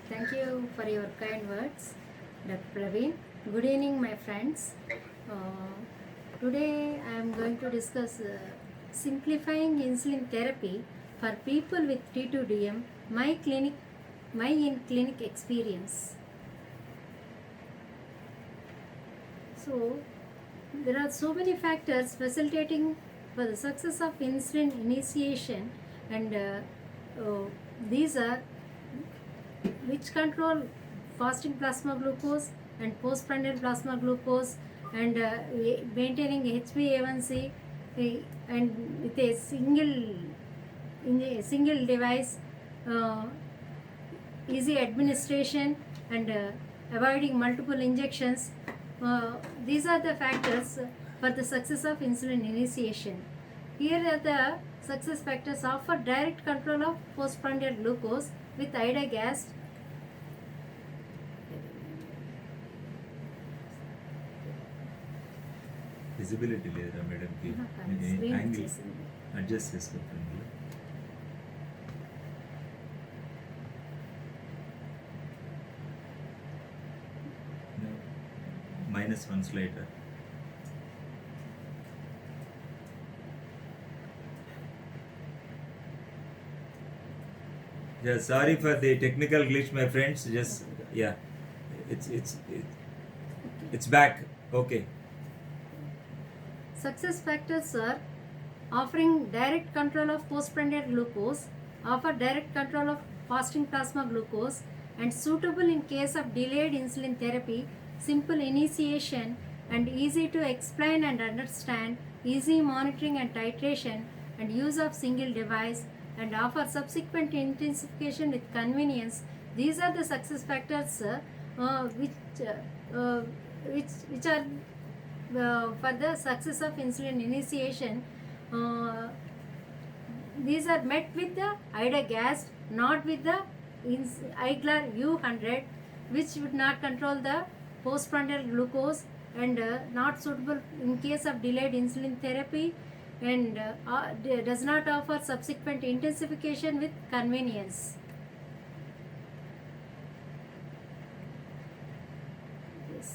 Thank you for your kind words, Dr. Praveen. Good evening, my friends. Uh, Today I am going to discuss simplifying insulin therapy for people with T2DM, my in clinic experience. So, there are so many factors facilitating for the success of insulin initiation, and uh, these are which control fasting plasma glucose and postprandial plasma glucose, and maintaining HbA1c, and with a single device, uh, easy administration, and avoiding multiple injections. These are the factors for the success of insulin initiation. Here are the success factors: offer direct control of postprandial glucose with idagast. Visibility లేదా మేడంకి screen angle వచ్చేసింది. Adjust చేసుకుంటాను. -1 slide. Yeah, sorry for the technical glitch, my friends. Just yeah, it's back. Okay. Success factors are offering direct control of postprandial glucose, offer direct control of fasting plasma glucose, and suitable in case of delayed insulin therapy, simple initiation, and easy to explain and understand, easy monitoring and titration, and use of single device, and offer subsequent intensification with convenience. These are the success factors which are for the success of insulin initiation. uh, these are met with the idagast, not with the iglar U100, which would not control the postprandial glucose, and not suitable in case of delayed insulin therapy, and does not offer subsequent intensification with convenience. Yes.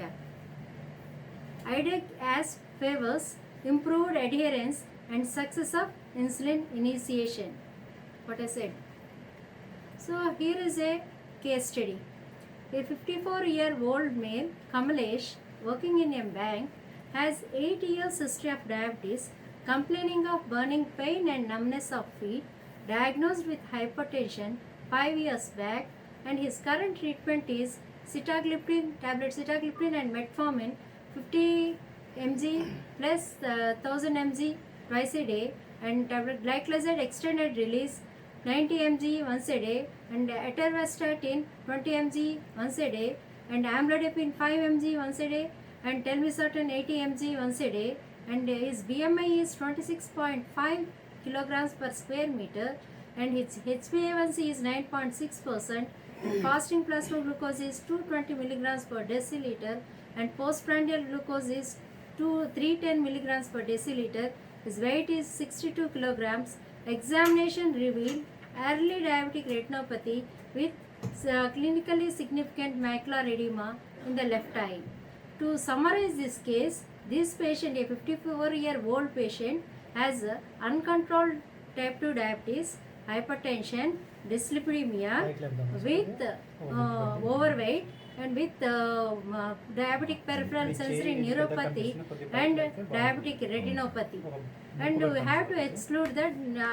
Yeah. IDEC favors improved adherence and success of insulin initiation. What I said. So here is a case study. A 54-year-old male, Kamalesh, working in a bank, has 8 years history of diabetes, complaining of burning pain and numbness of feet, diagnosed with hypertension 5 years back, and his current treatment is sitagliptin and metformin 50 mg plus 1000 mg twice a day, and tablet glyclazide extended release 90 mg once a day, and atorvastatin 20 mg once a day, and amlodipine 5 mg once a day, and telmisartan 80 mg once a day, and his BMI is 26.5 kilograms per square meter, and his HbA1c is 9.6%, and fasting plasma glucose is 220 milligrams per deciliter, and postprandial glucose is 310 milligrams per deciliter. His weight is 62 kilograms. Examination revealed early diabetic retinopathy with clinically significant macular edema in the left eye. To summarize this case, this patient, a 54-year-old patient, has uncontrolled type 2 diabetes, hypertension, dyslipidemia, with overweight, and with diabetic peripheral sensory neuropathy and diabetic retinopathy. And we have to exclude the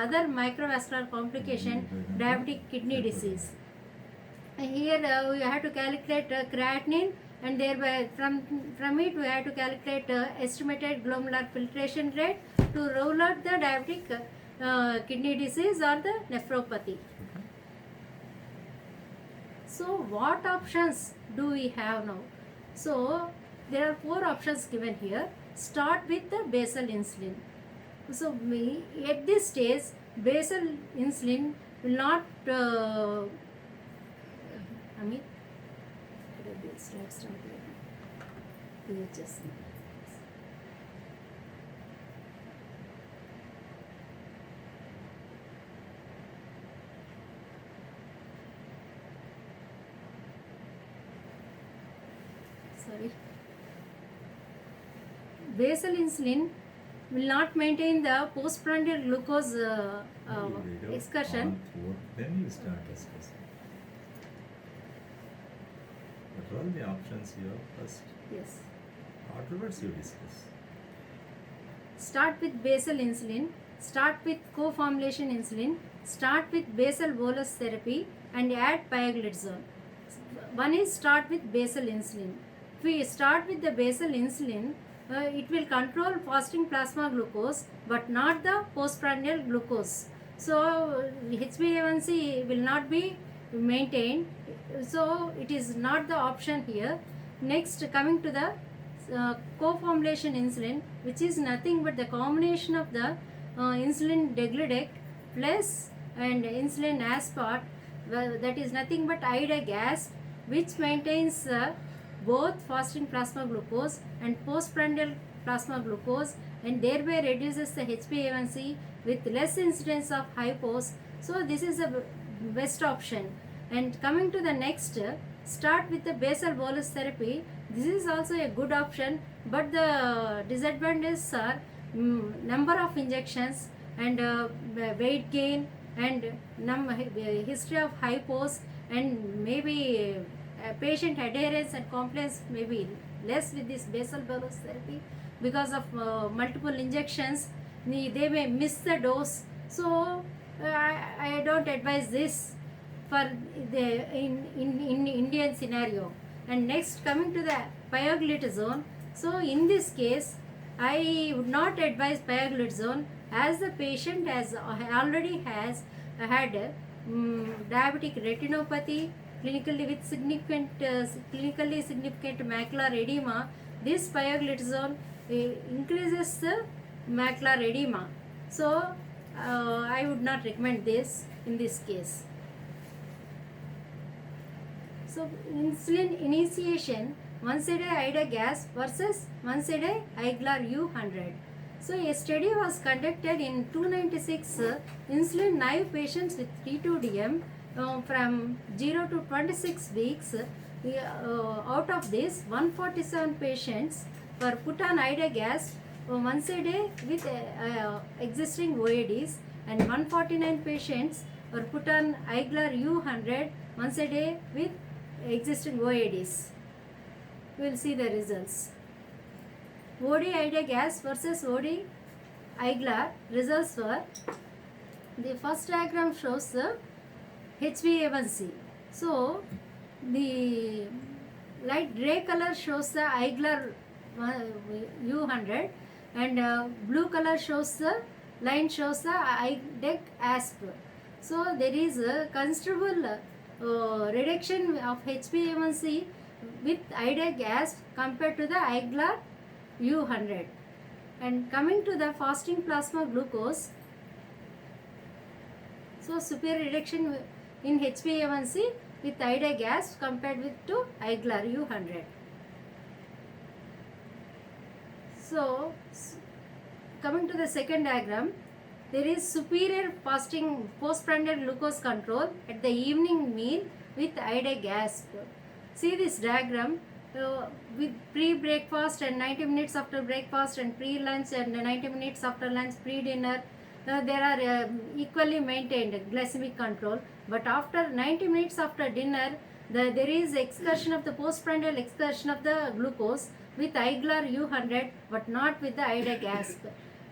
other microvascular complication, diabetic kidney disease. Here we have to calculate creatinine, and thereby from it we have to calculate estimated glomerular filtration rate to rule out the diabetic kidney disease or the nephropathy. So what options do we have now? So there are 4 options given here. Start with the basal insulin. So at this stage, basal insulin will not sorry. Basal insulin will not maintain the postprandial glucose You read out excursion. all four, then you start discussing. What are all the options here first? Yes. Afterwards you discuss. Start with basal insulin, start with co-formulation insulin, start with basal bolus therapy and add pioglitazone. One is start with basal insulin. If we start with the basal insulin, it will control fasting plasma glucose but not the postprandial glucose. So HbA1c will not be maintained. So it is not the option here. Next, coming to the co-formulation insulin, which is nothing but the combination of the insulin degludec plus and insulin aspart, well, that is nothing but ida gas, which maintains both fasting plasma glucose and postprandial plasma glucose and thereby reduces the HbA1c with less incidence of hypos. So this is the best option. And coming to the next, start with the basal bolus therapy. This is also a good option, but the disadvantages are number of injections and weight gain and history of hypos and maybe patient adherence and compliance may be less with this basal bolus therapy because of multiple injections. They may miss the dose. So I don't advise this for the in Indian scenario. And next, coming to the pioglitazone. So in this case, I would not advise pioglitazone as the patient already has had diabetic retinopathy, clinically significant macular edema. This pioglitazone increases the macular edema. So I would not recommend this in this case. So insulin initiation, once a day ida gas versus once a day Iglar U100. So a study was conducted in 296 insulin naive patients with T2DM from 0 to 26 weeks. Out of this, 147 patients were put on ida gas once a day with existing OADs and 149 patients were put on Iglar U100 once a day with existing OADs. We will see the results. OD ida gas versus OD Iglar results were, the first diagram shows the HbA1c. So the light grey color shows the Iglar U100 and blue color shows the line shows the IDEC ASP. So there is a considerable reduction of HbA1c with ida gas compared to the Iglar U100. And coming to the fasting plasma glucose, so superior reduction in HbA1c with ida gas compared with to Iglar U100. So coming to the second diagram, there is superior fasting postprandial glucose control at the evening meal with ida gas. See this diagram with pre-breakfast and 90 minutes after breakfast and pre-lunch and 90 minutes after lunch, pre-dinner. There are equally maintained glycemic control, but after 90 minutes after dinner, there is excursion of the postprandial excursion of the glucose with Iglar U100 but not with the ida gas.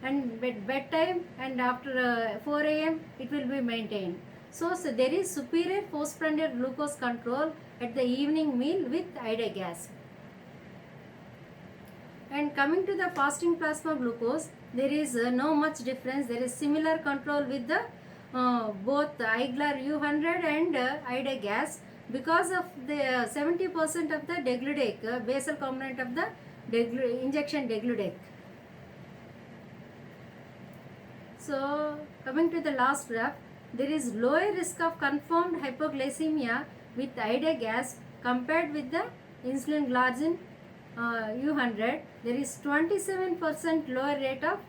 And at bedtime and after 4 a.m. it will be maintained. So there is superior postprandial glucose control at the evening meal with ida gas. And coming to the fasting plasma glucose, there is no much difference. There is similar control with the both Iglar U100 and ida gas because of the 70% of the degludec, basal component of the injection degludec. So coming to the last graph, there is lower risk of confirmed hypoglycemia with ida gas compared with the insulin glargine U100. There is 27% lower rate of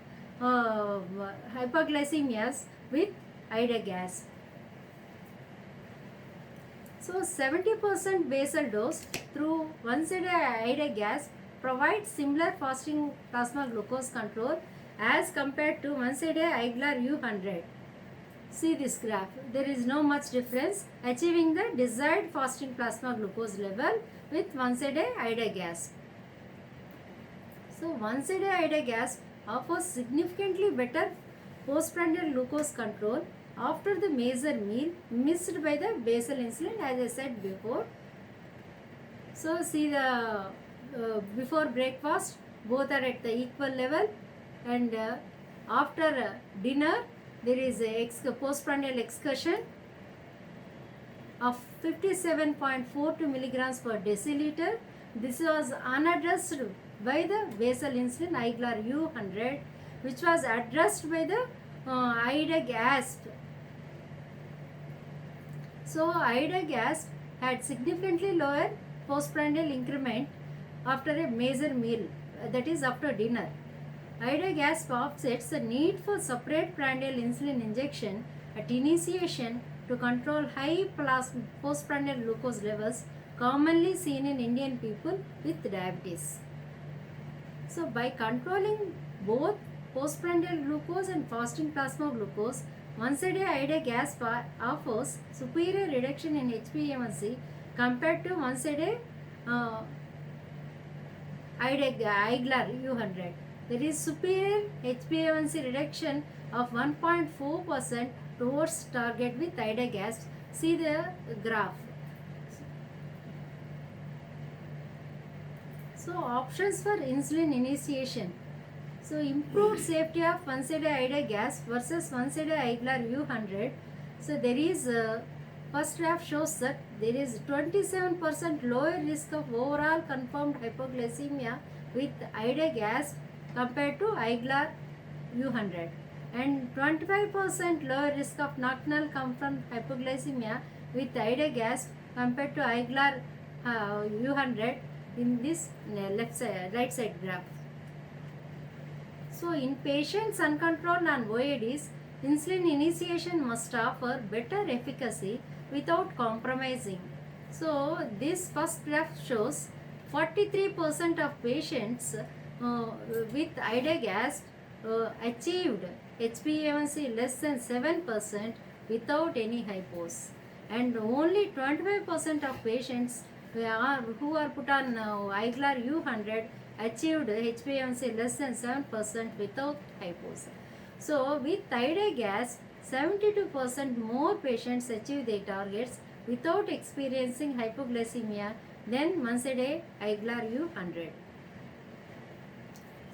hypoglycemias with ida gas. So 70% basal dose through once a day ida gas provides similar fasting plasma glucose control as compared to once a day Iglar U100. See this graph. There is no much difference achieving the desired fasting plasma glucose level with once a day ida gas. So once a day ida gas offers significantly better postprandial glucose control after the major meal missed by the basal insulin, as I said before. So see the before breakfast both are at the equal level, and after dinner there is a postprandial excursion of 57.42 milligrams per deciliter. This was unaddressed by the basal insulin Iglar U100, which was addressed by the ida-gasp. So ida-gasp had significantly lower postprandial increment after a major meal, that is after dinner. Ida-gasp offsets the need for separate prandial insulin injection at initiation to control high postprandial glucose levels commonly seen in Indian people with diabetes. So by controlling both postprandial glucose and fasting plasma glucose, once a day ida-gasp offers superior reduction in HbA1c compared to once a day Iglar U100. There is superior HbA1c reduction of 1.4% towards target with ida-gasp. See the graph. So options for insulin initiation. So improved safety of once a day ida-gasp versus once a day Iglar U100. So there is first graph shows that there is 27% lower risk of overall confirmed hypoglycemia with ida-gasp compared to Iglar U100, and 25% lower risk of nocturnal confirmed hypoglycemia with ida-gasp compared to Iglar U100 in this right side graph. So in patients uncontrolled on OADs, insulin initiation must offer better efficacy without compromising. So this first graph shows 43% of patients with ida-gasp achieved HbA1c less than 7% without any hypos, and only 25% of patients who are put on Iglar U100 achieved HbA1c less than 7% without hypos. So with ida-gasp, 72% more patients achieve their targets without experiencing hypoglycemia than once a day Iglar U100.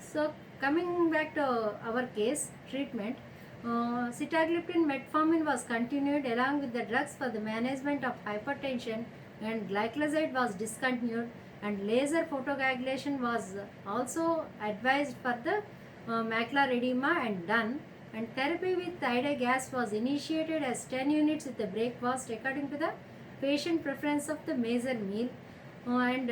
So coming back to our case treatment, sitagliptin metformin was continued along with the drugs for the management of hypertension, and glycoside was discontinued, and laser photocoagulation was also advised for the macular edema and done, and therapy with ida-gasp was initiated as 10 units with the breakfast according to the patient preference of the major meal, and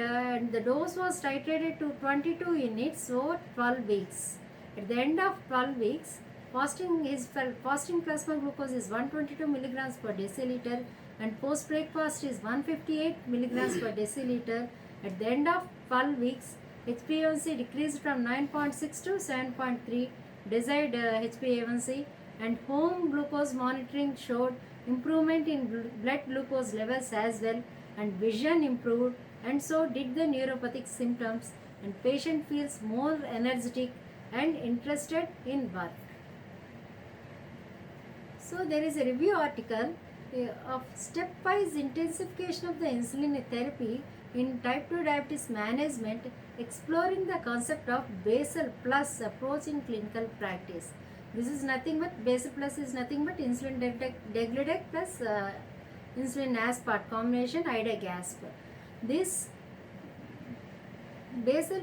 the dose was titrated to 22 units over 12 weeks. At the end of 12 weeks, fasting plasma glucose is 122 milligrams per deciliter, and post breakfast is 158 milligrams per deciliter. At the end of 12 weeks, HbA1c decreased from 9.6 to 7.3 desired HbA1c, and home glucose monitoring showed improvement in blood glucose levels as well, and vision improved, and so did the neuropathic symptoms, and patient feels more energetic and interested in work. So there is a review article of stepwise intensification of the insulin therapy in type 2 diabetes management, exploring the concept of basal plus approach in clinical practice. This is nothing but, basal plus is nothing but insulin degludec plus insulin aspart combination ida-gasp. This basal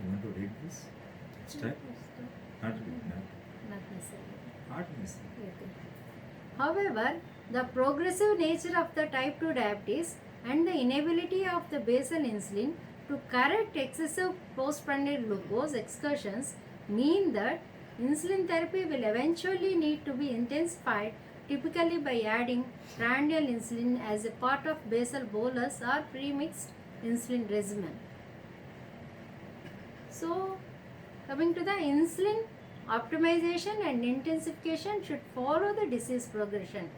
You want to read this? Start? Not read, not necessarily. not necessary. Okay. However, the progressive nature of the type 2 diabetes and the inability of the basal insulin to correct excessive postprandial glucose excursions mean that insulin therapy will eventually need to be intensified, typically by adding prandial insulin as a part of basal bolus or premixed insulin regimen. So, coming to the insulin, optimization and intensification should follow the disease progression.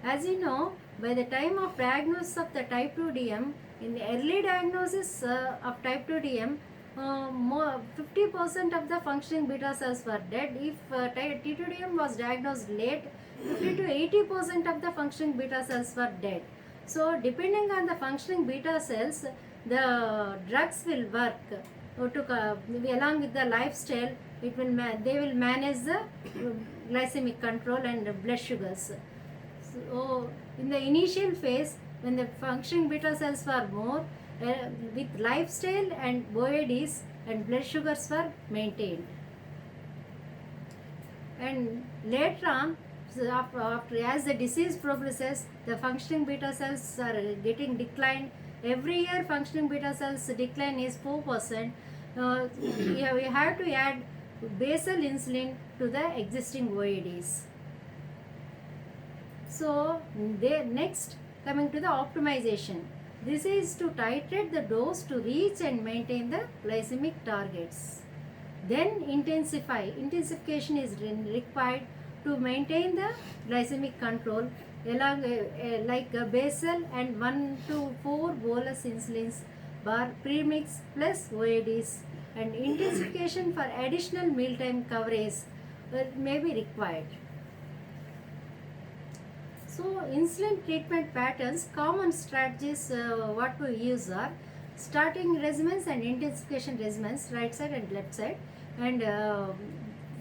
As you know, by the time of diagnosis of the type 2 DM, in the early diagnosis of type 2 DM, 50% of the functioning beta cells were dead. If T2DM was diagnosed late, 50 to 80% of the functioning beta cells were dead. So, depending on the functioning beta cells, the drugs will work. Along with the lifestyle, they will manage the glycemic control and blood sugars. So, in the initial phase, when the functioning beta cells were more, with lifestyle and OADs and blood sugars were maintained. And later on, so after as the disease progresses, the functioning beta cells are getting declined. Every year, functioning beta cells decline is 4%. We have to add basal insulin to the existing OADs. So, next, coming to the optimization. This is to titrate the dose to reach and maintain the glycemic targets. Then intensification is required to maintain the glycemic control along like basal and 1 to 4 bolus insulins bar premix plus OADs, and intensification for additional mealtime coverage may be required. So, insulin treatment patterns, common strategies what we use are starting regimens and intensification regimens, right side and left side. And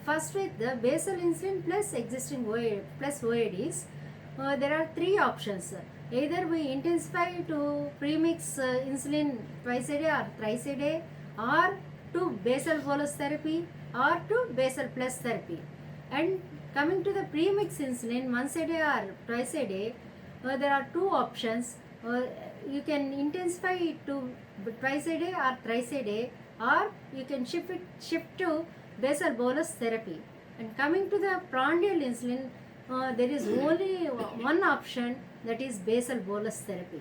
first with the basal insulin plus existing plus OADs, there are three options. Either we intensify to premix insulin twice a day or thrice a day, or to basal bolus therapy, or to basal plus therapy. And coming to the premix insulin once a day or twice a day, there are two options. You can intensify it to twice a day or thrice a day, or you can shift to basal bolus therapy. And coming to the prandial insulin, there is only one option, that is basal bolus therapy.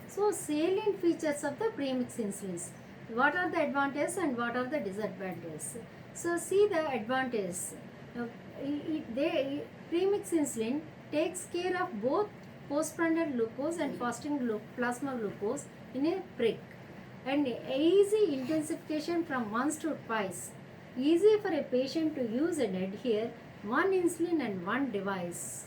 So, salient features of the premix insulins. What are the advantages and what are the disadvantages? So, see the advantages. Premix insulin takes care of both postprandial glucose and fasting plasma glucose in a prick, and easy intensification from once to twice. Easy for a patient to use and adhere one insulin and one device.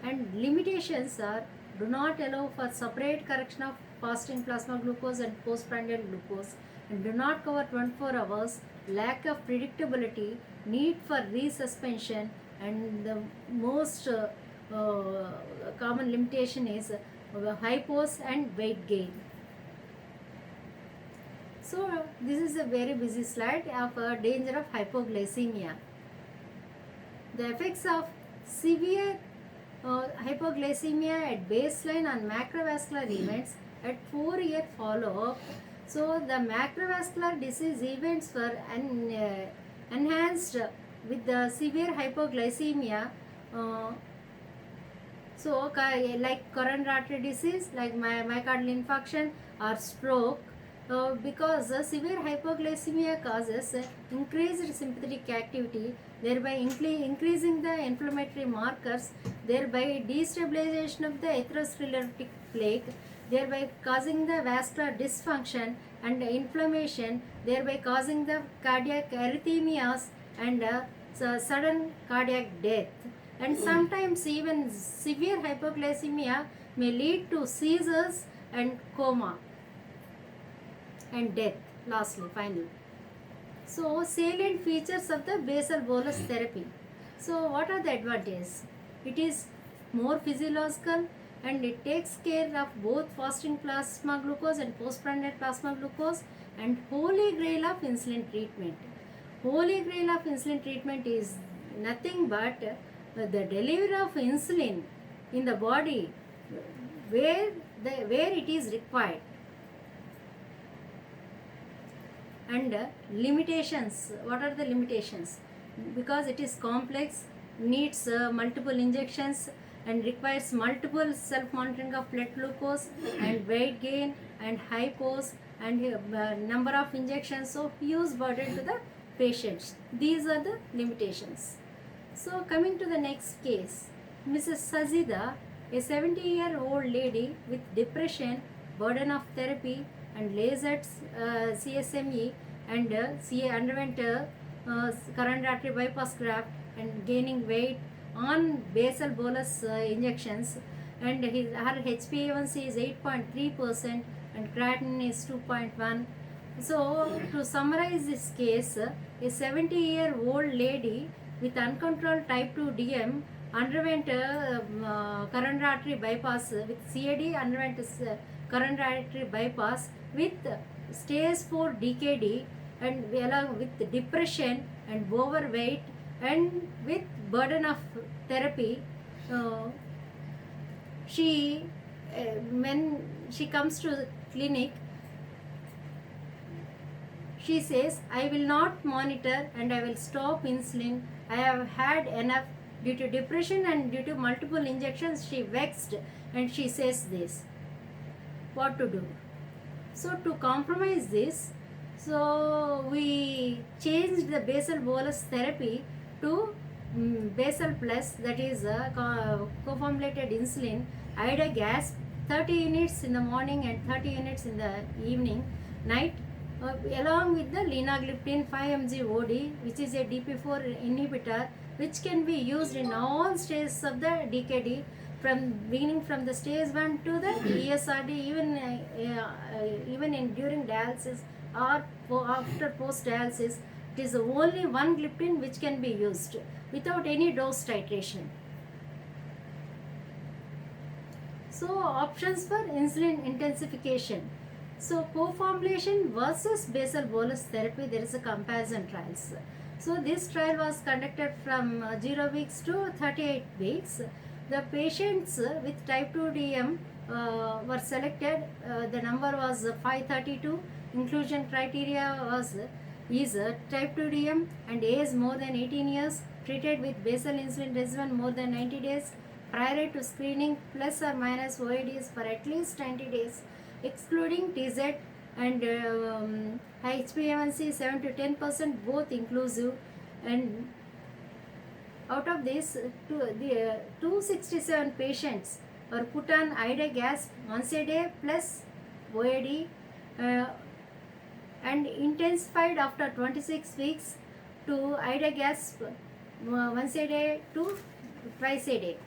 And limitations are: do not allow for separate correction of fasting plasma glucose and postprandial glucose, and do not cover 24 hours, lack of predictability, need for resuspension, and the most common limitation is hypos and weight gain. So, this is a very busy slide of danger of hypoglycemia. The effects of severe hypoglycemia at baseline on macrovascular events at 4-year follow-up. So, the macrovascular disease events were enhanced with the severe hypoglycemia. So, like coronary artery disease, like myocardial infarction or stroke, because severe hypoglycemia causes increased sympathetic activity, thereby increasing the inflammatory markers, thereby destabilization of the atherosclerotic plaque, thereby causing the vascular dysfunction and inflammation, thereby causing the cardiac arrhythmias and sudden cardiac death. And sometimes even severe hypoglycemia may lead to seizures and coma and death lastly, finally. So, salient features of the basal bolus therapy. So, what are the advantages? It is more physiological, and it takes care of both fasting plasma glucose and postprandial plasma glucose, and holy grail of insulin treatment. Holy grail of insulin treatment is nothing but the delivery of insulin in the body where it is required. and limitations. What are the limitations? Because it is complex, needs multiple injections and requires multiple self-monitoring of blood glucose and weight gain and hypos and number of injections, so huge burden to the patients. These are the limitations. So coming to the next case, Mrs. Sajida, a 70-year-old lady with depression, burden of therapy and laser CSME and she underwent coronary artery bypass graft and gaining weight on basal bolus injections, and her HbA1c is 8.3% and creatinine is 2.1. So to summarize this case, a 70-year-old lady with uncontrolled type 2 DM underwent coronary artery bypass with CAD, underwent coronary artery bypass with stage 4 DKD and along with depression and overweight and with burden of therapy. She when she comes to clinic, she says, I will not monitor and I will stop insulin. I have had enough due to depression and due to multiple injections. She vexed and she says this. What to do? So to compromise this, so we changed the basal bolus therapy to basal plus, that is co-formulated insulin, ida gas, 30 units in the morning and 30 units in the evening, night, along with the linagliptin 5 mg OD, which is a DP4 inhibitor, which can be used in all stages of the DKD, from beginning from the stage 1 to the ESRD, even in during dialysis or after post dialysis. It is only one gliptin which can be used without any dose titration. So options for insulin intensification. So co-formulation versus basal bolus therapy, there is a comparison trials. So this trial was conducted from 0 weeks to 38 weeks. The patients with type 2 DM were selected. The number was 532. Inclusion criteria is type 2 DM and age more than 18 years, treated with basal insulin regimen more than 90 days, prior to screening plus or minus OADs for at least 90 days, excluding TZ, and HbA1c 7 to 10%, both inclusive. And out of this, 267 patients were put on ida gas once a day plus OAD and intensified after 26 weeks to ida gas once a day to twice a day.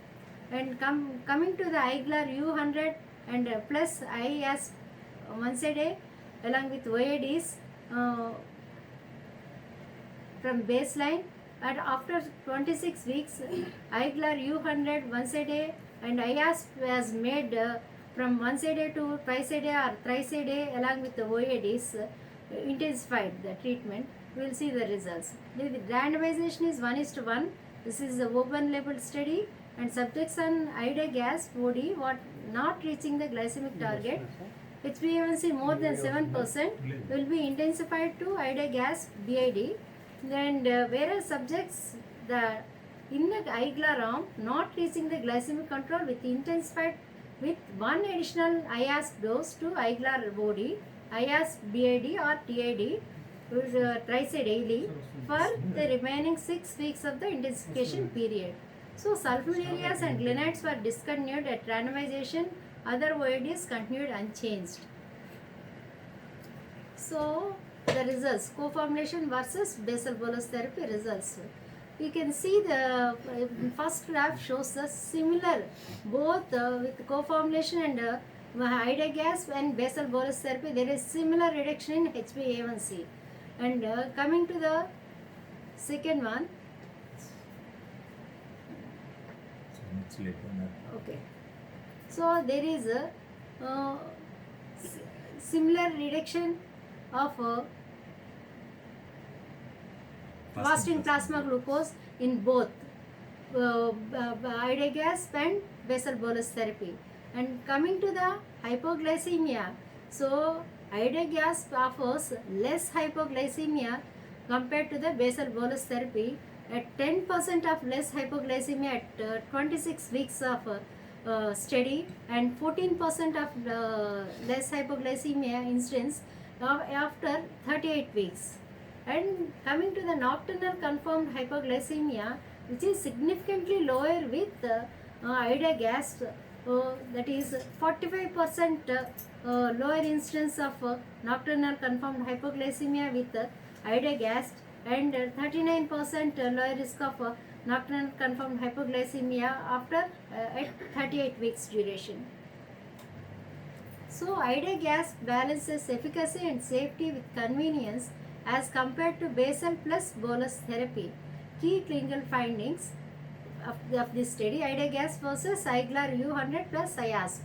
And coming to the IGLAR U100 and plus IAS once a day along with OADs from baseline, and after 26 weeks IGLAR U100 once a day and IAS was made from once a day to twice a day or thrice a day along with the OADs, intensified the treatment. We will see the results. The randomization is 1:1. This is the open label study, and subjects on ida gas OD what not reaching the glycemic target, HbA1c more than 7%, will be intensified to ida gas BID. And whereas subjects in the IGLAR arm not reaching the glycemic control with intensified with one additional IAS dose to IGLAR OD, IAS BID or TID thrice a daily for the remaining 6 weeks of the intensification period. So sulfonylureas and glenites were discontinued at randomization, other OADs continued unchanged. So the results, co-formulation versus basal bolus therapy results. You can see the first graph shows the similar both with co-formulation and ida gas and basal bolus therapy, there is similar reduction in HbA1c. And coming to the second one, So much later now. okay, so there is a similar reduction of fasting plasma glucose in both ida gas and basal bolus therapy. And coming to the hypoglycemia, so Ida Gasp offers less hypoglycemia compared to the basal bolus therapy at 10% of less hypoglycemia at 26 weeks of study and 14% of less hypoglycemia incidence after 38 weeks. And coming to the nocturnal confirmed hypoglycemia, which is significantly lower with Ida Gasp, that is 45% lower incidence of nocturnal confirmed hypoglycemia with Ida Gasp and 39% lower risk of nocturnal confirmed hypoglycemia after at 38 weeks duration. So Ida Gasp balances efficacy and safety with convenience as compared to basal plus bolus therapy. Key clinical findings of this study: Ida Gasp versus Iglar U100 plus IASP.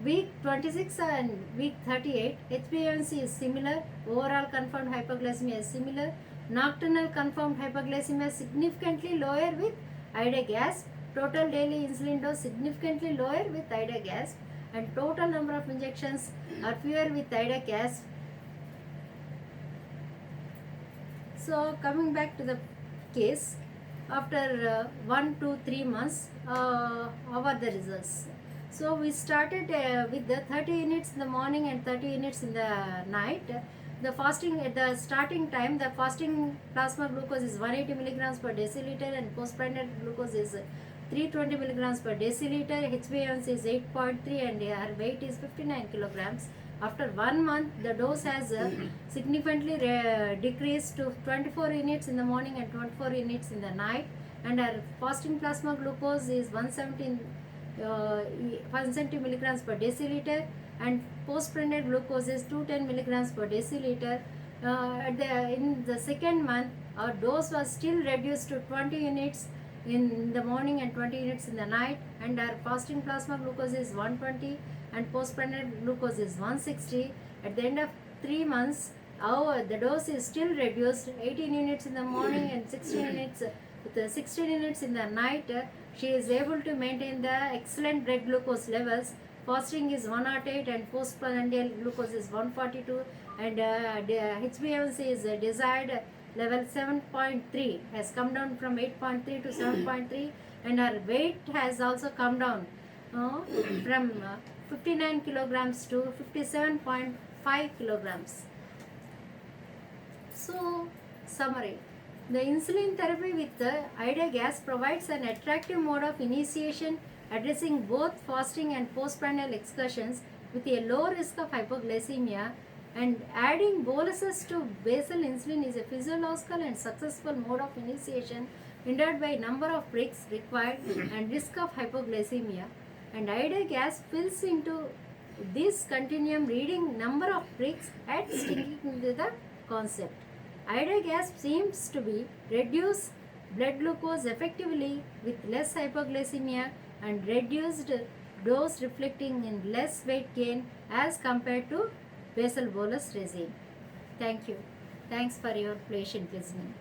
Week 26 and week 38, HbA1c is similar, overall confirmed hypoglycemia is similar, nocturnal confirmed hypoglycemia significantly lower with Ida Gasp, total daily insulin dose significantly lower with Ida Gasp, and total number of injections are fewer with Ida Gasp. So coming back to the case, after 1 to 3 months, how are the results? So we started with the 30 units in the morning and 30 units in the night. The fasting at the starting time, the fasting plasma glucose is 180 milligrams per deciliter and postprandial glucose is 320 milligrams per deciliter. HbA1c is 8.3 and her weight is 59 kilograms. After 1 month, the dose has significantly decreased to 24 units in the morning and 24 units in the night, and our fasting plasma glucose is 170 milligrams per deciliter, and postprandial glucose is 210 milligrams per deciliter. In the second month, our dose was still reduced to 20 units in the morning and 20 units in the night, and our fasting plasma glucose is 120 and postprandial glucose is 160. At the end of 3 months, the dose is still reduced, 18 units in the morning and 16 units with 16 units in the night. She is able to maintain the excellent blood glucose levels. Fasting is 108 and postprandial glucose is 142, and HbA1c is desired level 7.3, has come down from 8.3 to 7.3, and her weight has also come down from 59 kilograms to 57.5 kilograms. So, summary. The insulin therapy with the Ida Gasp provides an attractive mode of initiation addressing both fasting and postprandial excursions with a low risk of hypoglycemia, and adding boluses to basal insulin is a physiological and successful mode of initiation hindered by number of pricks required and risk of hypoglycemia, and Ida Gasp fills into this continuum reading number of pricks and sticking to the concept. Ida Gasp seems to be reduce blood glucose effectively with less hypoglycemia and reduced dose reflecting in less weight gain as compared to basal bolus regime. Thank you. Thanks for your patient listening.